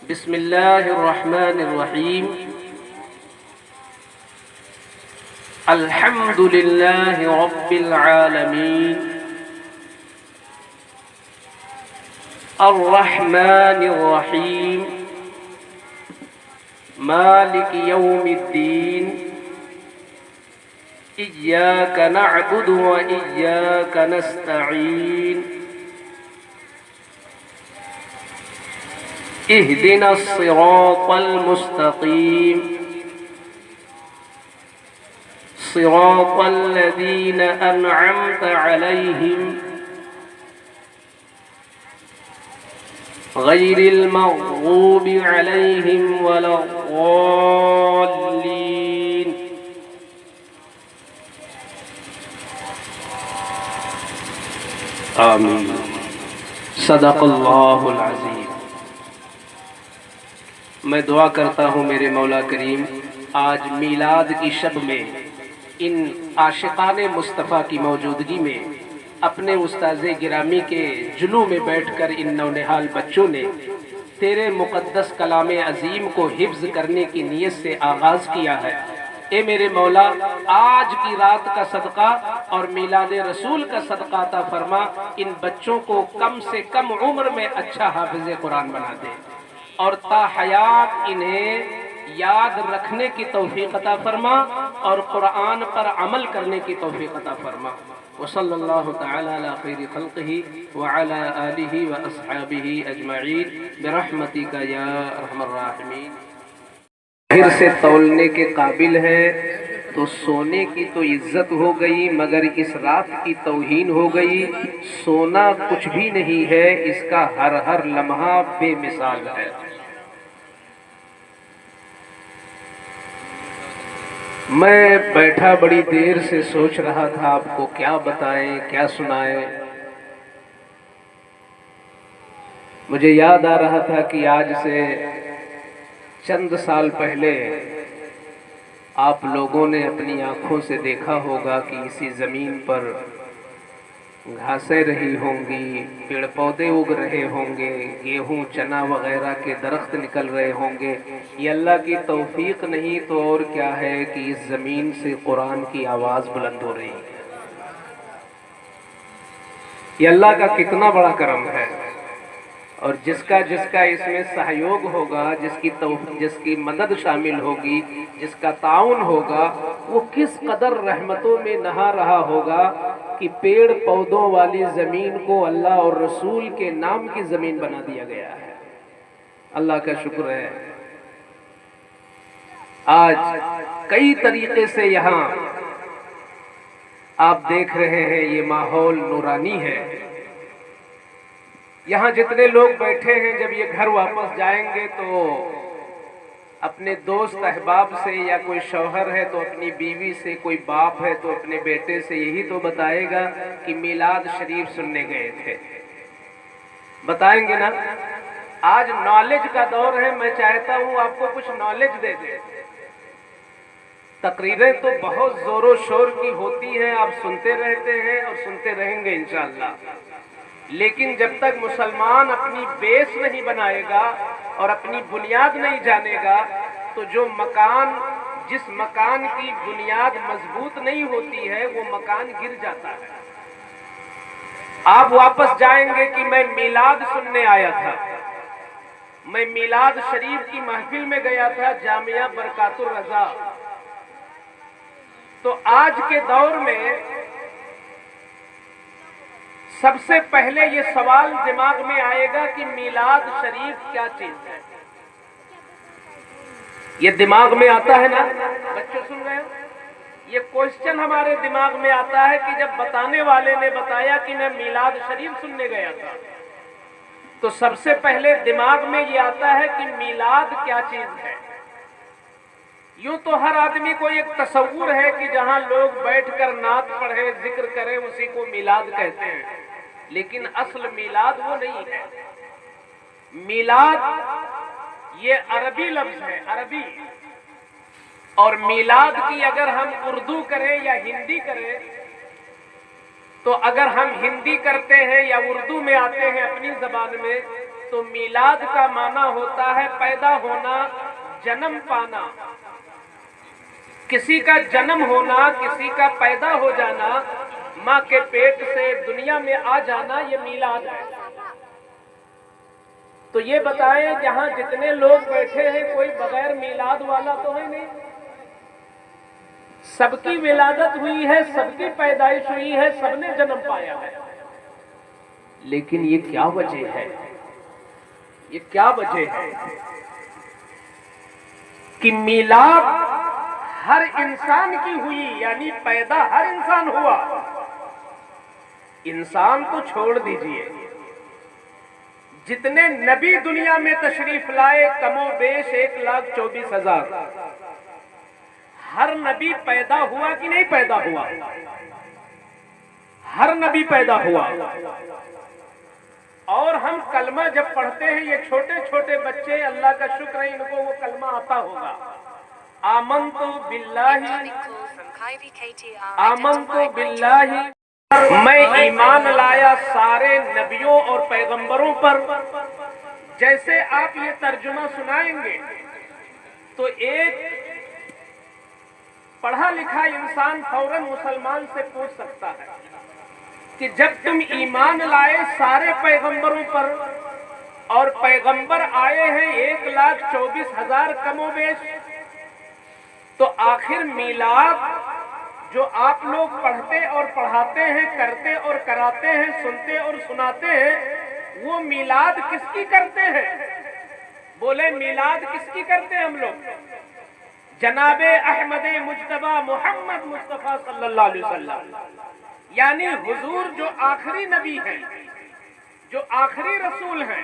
بسم اللہ الرحمن الرحیم الحمد للہ رب العالمین الرحمن الرحیم مالک یوم الدین ایاک نعبد و ایاک نستعین اهدنا الصراط المستقيم صراط الذين أنعمت عليهم غير المغضوب عليهم ولا الضالين آمين صدق الله العظيم۔ میں دعا کرتا ہوں میرے مولا کریم آج میلاد کی شب میں ان عاشقان مصطفیٰ کی موجودگی میں اپنے استاذ گرامی کے جلو میں بیٹھ کر ان نونہال بچوں نے تیرے مقدس کلام عظیم کو حفظ کرنے کی نیت سے آغاز کیا ہے۔ اے میرے مولا آج کی رات کا صدقہ اور میلاد رسول کا صدقہ عطا فرما، ان بچوں کو کم سے کم عمر میں اچھا حافظ قرآن بنا دے اور تا حیات انہیں یاد رکھنے کی توفیق عطا فرما اور قرآن پر عمل کرنے کی توفیق عطا فرما۔ وصلی اللہ تعالی علی خیر خلقہ وعلی آلہ واصحابہ اجمعین برحمتک یا ارحم الراحمین۔ ظاہر سے تولنے کے قابل ہے تو سونے کی تو عزت ہو گئی، مگر اس رات کی توہین ہو گئی۔ سونا کچھ بھی نہیں ہے، اس کا ہر ہر لمحہ بے مثال ہے۔ میں بیٹھا بڑی دیر سے سوچ رہا تھا آپ کو کیا بتائیں کیا سنائیں۔ مجھے یاد آ رہا تھا کہ آج سے چند سال پہلے آپ لوگوں نے اپنی آنکھوں سے دیکھا ہوگا کہ اسی زمین پر گھاسیں رہی ہوں گی، پیڑ پودے اگ رہے ہوں گے، گیہوں چنا وغیرہ کے درخت نکل رہے ہوں گے۔ یہ اللہ کی توفیق نہیں تو اور کیا ہے کہ اس زمین سے قرآن کی آواز بلند ہو رہی ہے۔ یہ اللہ کا کتنا بڑا کرم ہے، اور جس کا اس میں سہیوگ ہوگا، جس کی مدد شامل ہوگی، جس کا تعاون ہوگا، وہ کس قدر رحمتوں میں نہا رہا ہوگا کہ پیڑ پودوں والی زمین کو اللہ اور رسول کے نام کی زمین بنا دیا گیا ہے۔ اللہ کا شکر ہے۔ آج کئی طریقے سے یہاں آپ دیکھ رہے ہیں یہ ماحول نورانی ہے۔ یہاں جتنے لوگ بیٹھے ہیں جب یہ گھر واپس جائیں گے تو اپنے دوست احباب سے، یا کوئی شوہر ہے تو اپنی بیوی سے، کوئی باپ ہے تو اپنے بیٹے سے یہی تو بتائے گا کہ میلاد شریف سننے گئے تھے۔ بتائیں گے نا؟ آج نالج کا دور ہے، میں چاہتا ہوں آپ کو کچھ نالج دے دیں۔ تقریریں تو بہت زور و شور کی ہوتی ہیں، آپ سنتے رہتے ہیں اور سنتے رہیں گے انشاءاللہ، لیکن جب تک مسلمان اپنی بیس نہیں بنائے گا اور اپنی بنیاد نہیں جانے گا تو جس مکان کی بنیاد مضبوط نہیں ہوتی ہے وہ مکان گر جاتا ہے۔ آپ واپس جائیں گے کہ میں میلاد سننے آیا تھا، میں میلاد شریف کی محفل میں گیا تھا جامعہ برکات الرضا۔ تو آج کے دور میں سب سے پہلے یہ سوال دماغ میں آئے گا کہ میلاد شریف کیا چیز ہے؟ یہ دماغ میں آتا ہے نا؟ بچے سن رہے ہو؟ یہ کوشچن ہمارے دماغ میں آتا ہے کہ جب بتانے والے نے بتایا کہ میں میلاد شریف سننے گیا تھا تو سب سے پہلے دماغ میں یہ آتا ہے کہ میلاد کیا چیز ہے۔ یوں تو ہر آدمی کو ایک تصور ہے کہ جہاں لوگ بیٹھ کر نعت پڑھیں، ذکر کریں، اسی کو میلاد کہتے ہیں، لیکن اصل میلاد وہ نہیں ہے۔ میلاد یہ عربی لفظ ہے، عربی، اور میلاد کی اگر ہم اردو کریں یا ہندی کریں تو اگر ہم ہندی کرتے ہیں یا اردو میں آتے ہیں اپنی زبان میں تو میلاد کا معنی ہوتا ہے پیدا ہونا، جنم پانا، کسی کا جنم ہونا، کسی کا پیدا ہو جانا، ماں کے پیٹ سے دنیا میں آ جانا، یہ میلاد ہے۔ تو یہ بتائیں جہاں جتنے لوگ بیٹھے ہیں کوئی بغیر میلاد والا تو ہے نہیں؟ سب کی ولادت ہوئی ہے، سب کی پیدائش ہوئی ہے، سب نے جنم پایا ہے، لیکن یہ کیا وجہ ہے؟ یہ کیا وجہ ہے کہ میلاد ہر انسان کی ہوئی، یعنی پیدا ہر انسان ہوا؟ انسان تو چھوڑ دیجئے، جتنے نبی دنیا میں تشریف لائے کم و بیش 1,24,000، ہر نبی پیدا ہوا کہ نہیں پیدا ہوا؟ ہر نبی پیدا ہوا۔ اور ہم کلمہ جب پڑھتے ہیں، یہ چھوٹے چھوٹے بچے، اللہ کا شکر ہے ان کو وہ کلمہ آتا ہوگا، آمنت باللہ، آمنت باللہ، میں ایمان لایا سارے نبیوں اور پیغمبروں پر۔ جیسے آپ یہ ترجمہ سنائیں گے تو ایک پڑھا لکھا انسان فوراً مسلمان سے پوچھ سکتا ہے کہ جب تم ایمان لائے سارے پیغمبروں پر اور پیغمبر آئے ہیں 1,24,000 کم و بیش، تو آخر میلاد جو آپ لوگ پڑھتے اور پڑھاتے ہیں، کرتے اور کراتے ہیں، سنتے اور سناتے ہیں، وہ میلاد کس کی کرتے ہیں؟ بولے میلاد کس کی کرتے ہیں ہم لوگ؟ جناب احمد مجتبی محمد مصطفیٰ صلی اللہ علیہ وسلم، یعنی حضور جو آخری نبی ہیں، جو آخری رسول ہیں،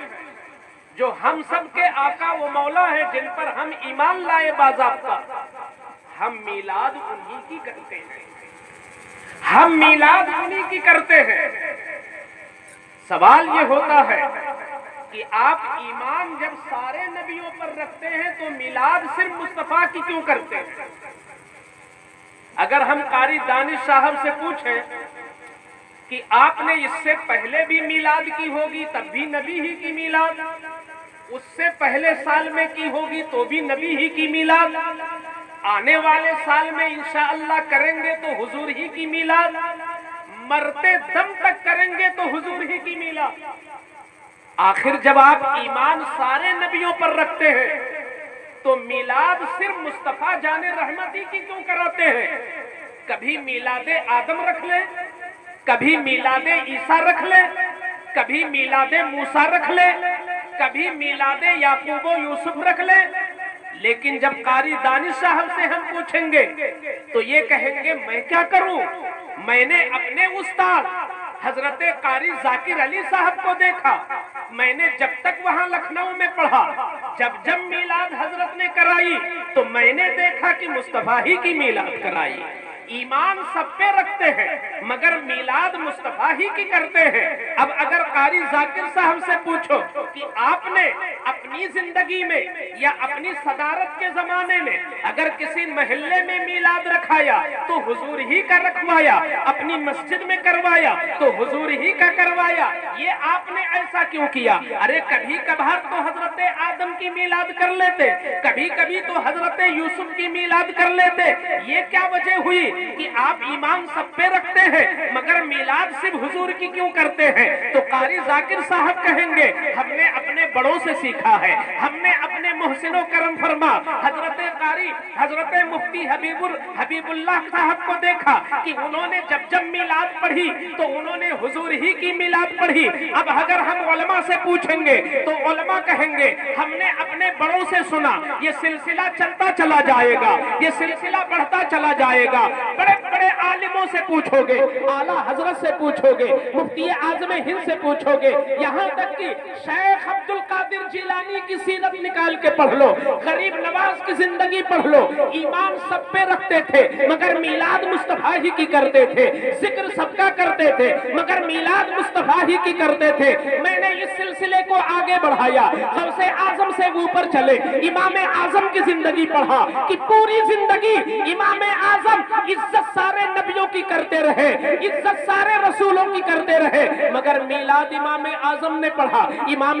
جو ہم سب کے آقا و مولا ہیں، جن پر ہم ایمان لائے باضابطہ، ہم میلاد انہی کی کرتے ہیں، ہم میلاد انہی کی کرتے ہیں۔ سوال یہ ہوتا ہے کہ آپ ایمان جب سارے نبیوں پر رکھتے ہیں تو میلاد صرف مصطفیٰ کی کیوں کرتے ہیں؟ اگر ہم قاری دانش صاحب سے پوچھیں کہ آپ نے اس سے پہلے بھی میلاد کی ہوگی تب بھی نبی ہی کی میلاد، اس سے پہلے سال میں کی ہوگی تو بھی نبی ہی کی میلاد، آنے والے سال میں انشاءاللہ کریں گے تو حضور ہی کی میلاد، مرتے دم تک کریں گے تو حضور ہی کی میلاد۔ آخر جب آپ ایمان سارے نبیوں پر رکھتے ہیں تو میلاد صرف مصطفیٰ جان رحمتی کی کیوں کراتے ہیں؟ کبھی میلاد آدم رکھ لیں، کبھی میلاد عیسیٰ رکھ لیں، کبھی میلاد موسیٰ رکھ لیں، کبھی میلاد یعقوب و یوسف رکھ لیں، لیکن جب قاری دانش صاحب سے ہم پوچھیں گے تو یہ کہیں گے میں کیا کروں؟ میں نے اپنے استاد حضرت قاری ذاکر علی صاحب کو دیکھا، میں نے جب تک وہاں لکھنؤ میں پڑھا، جب میلاد حضرت نے کرائی تو میں نے دیکھا کہ مصطفیٰ ہی کی میلاد کرائی۔ ایمان سب پہ رکھتے ہیں مگر میلاد مصطفیٰ ہی کی کرتے ہیں۔ اب اگر قاری ذاکر صاحب سے پوچھو کہ آپ نے اپنی زندگی میں یا اپنی صدارت کے زمانے میں اگر کسی محلے میں میلاد رکھایا تو حضور ہی کا رکھوایا، اپنی مسجد میں کروایا تو حضور ہی کا کروایا، یہ آپ نے ایسا کیوں کیا؟ ارے کبھی کبھار تو حضرت آدم کی میلاد کر لیتے، کبھی کبھی تو حضرت یوسف کی میلاد کر لیتے، یہ کیا وجہ ہوئی کہ آپ ایمان سب پہ رکھتے ہیں مگر میلاد صرف حضور کی کیوں کرتے ہیں؟ تو قاری ذاکر صاحب کہیں گے ہم نے اپنے بڑوں سے سیکھا ہے، ہم نے اپنے محسن و کرم فرما حضرت قاری حضرت مفتی حبیب اللہ صاحب کو دیکھا کہ انہوں نے جب میلاد پڑھی تو انہوں نے حضور ہی کی میلاد پڑھی۔ اب اگر ہم علماء سے پوچھیں گے تو علماء کہیں گے ہم نے اپنے بڑوں سے سنا، یہ سلسلہ چلتا چلا جائے گا، یہ سلسلہ بڑھتا چلا جائے گا۔ بڑے بڑے عالموں سے پوچھو گے، اعلیٰ حضرت سے پوچھو گے، مفتی اعظم ہند سے پوچھو گے، یہاں تک کہ شیخ عبد القادر جیلانی کی سیرت نکال کے پڑھ لو، غریب نواز کی زندگی پڑھ لو، ایمان سب پہ رکھتے تھے مگر میلاد مصطفیٰ ہی کی کرتے تھے، ذکر سب کا کرتے تھے مگر میلاد مصطفیٰ ہی کی کرتے تھے۔ میں نے اس سلسلے کو آگے بڑھایا، غوث اعظم سے اوپر چلے، امام اعظم کی زندگی پڑھا کہ پوری زندگی امام اعظم عزت سارے نبیوں کی کرتے رہے، عزت سارے رسولوں کی کرتے رہے مگر میلاد امام اعظم نے پڑھا۔ امام